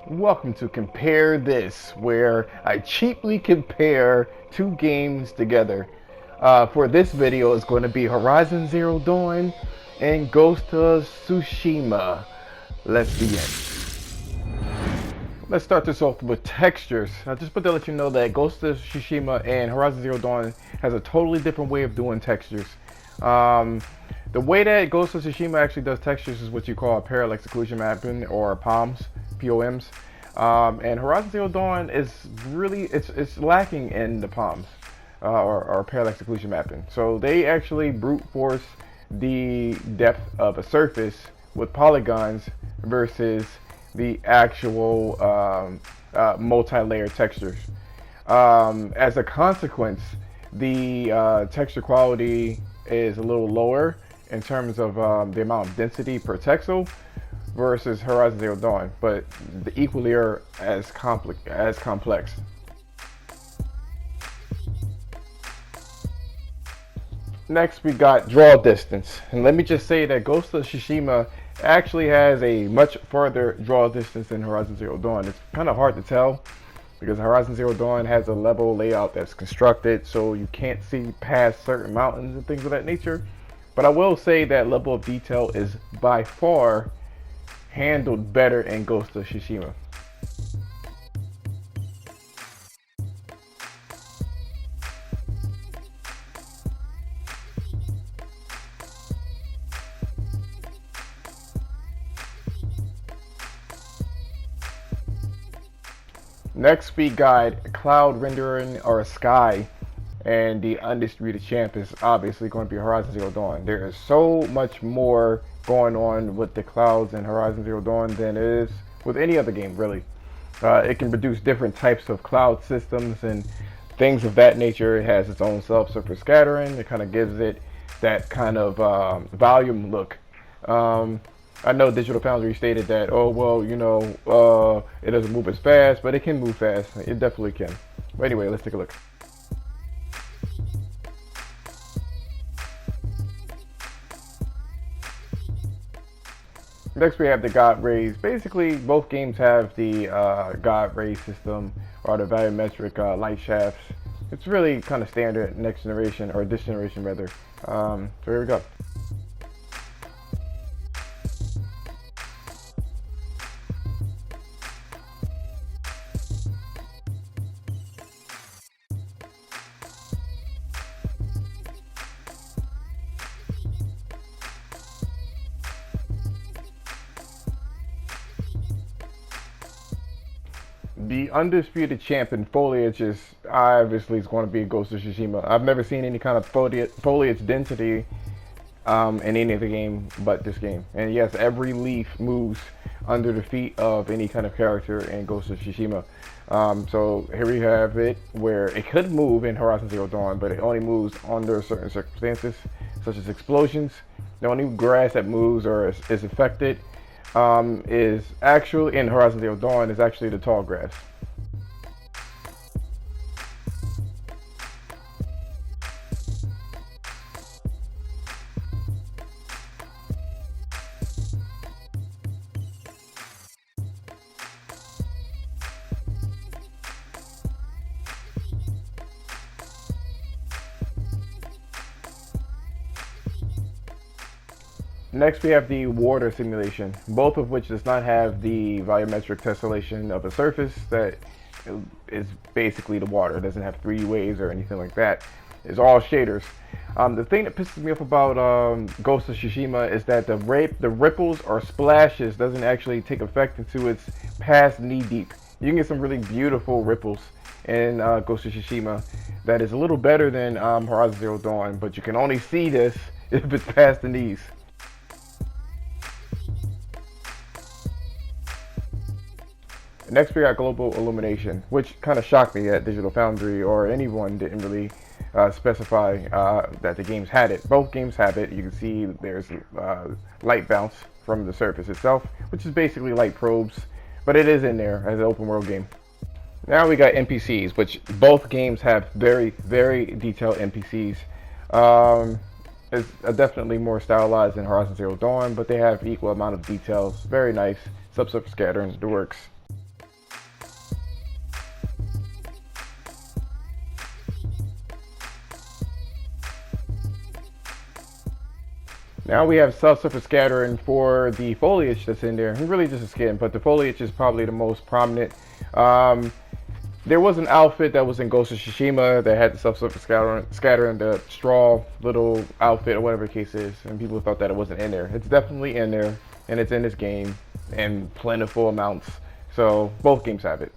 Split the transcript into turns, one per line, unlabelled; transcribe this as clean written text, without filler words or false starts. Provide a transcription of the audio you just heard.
Welcome to Compare This, where I cheaply compare two games together. For this video, it's going to be Horizon Zero Dawn and Ghost of Tsushima. Let's begin. Let's start this off with textures. I just want to let you know that Ghost of Tsushima and Horizon Zero Dawn has a totally different way of doing textures. The way that Ghost of Tsushima actually does textures is what you call parallax occlusion mapping, or POMs. POMs. And Horizon Zero Dawn is really it's lacking in the POMs, or parallax occlusion mapping. So they actually brute force the depth of a surface with polygons versus the actual multi-layer textures. As a consequence, the texture quality is a little lower in terms of the amount of density per texel versus Horizon Zero Dawn, but the equally are as complex. Next, we got draw distance, and let me just say that Ghost of Tsushima actually has a much farther draw distance than Horizon Zero Dawn. It's kind of hard to tell because Horizon Zero Dawn has a level layout that's constructed so you can't see past certain mountains and things of that nature. But I will say that level of detail is by far handled better in Ghost of Tsushima. Next, we got cloud rendering or sky, and the undisputed champ is obviously going to be Horizon Zero Dawn. There is so much more going on with the clouds in Horizon Zero Dawn than it is with any other game, really. It can produce different types of cloud systems and things of that nature. It has its own subsurface scattering. It kind of gives it that kind of volume look. I know Digital Foundry stated that, oh, well, it doesn't move as fast, but it can move fast. It definitely can. But anyway, let's take a look. Next, we have the God Rays. Basically, both games have the God Ray system, or the volumetric light shafts. It's really kind of standard next generation, or this generation rather. So here we go. The undisputed champion Foliage is obviously going to be Ghost of Tsushima. I've never seen any kind of foliage density in any other game but this game. And yes, every leaf moves under the feet of any kind of character in Ghost of Tsushima. So here we have it where it could move in Horizon Zero Dawn, but it only moves under certain circumstances, such as explosions. The only grass that moves or is affected is actually in Horizon Zero Dawn is actually the tall grass. Next, we have the water simulation, both of which does not have the volumetric tessellation of a surface that is basically the water. It doesn't have 3D waves or anything like that. It's all shaders. The thing that pisses me off about Ghost of Tsushima is that the ripples or splashes doesn't actually take effect until it's past knee deep. You can get some really beautiful ripples in Ghost of Tsushima that is a little better than Horizon Zero Dawn, but you can only see this if it's past the knees. Next, we got global illumination, which kind of shocked me that Digital Foundry or anyone didn't really specify that the games had it. Both games have it. You can see there's light bounce from the surface itself, which is basically light probes, but it is in there as an open world game. Now we got NPCs, which both games have very, very detailed NPCs. It's definitely more stylized than Horizon Zero Dawn, but they have equal amount of details. Very nice. Subsurface scattering, the works. Now we have subsurface scattering for the foliage that's in there. Really just a skin, but the foliage is probably the most prominent. There was an outfit that was in Ghost of Tsushima that had the subsurface scattering, the straw little outfit or whatever the case is, and people thought that it wasn't in there. It's definitely in there, and it's in this game in plentiful amounts. So both games have it.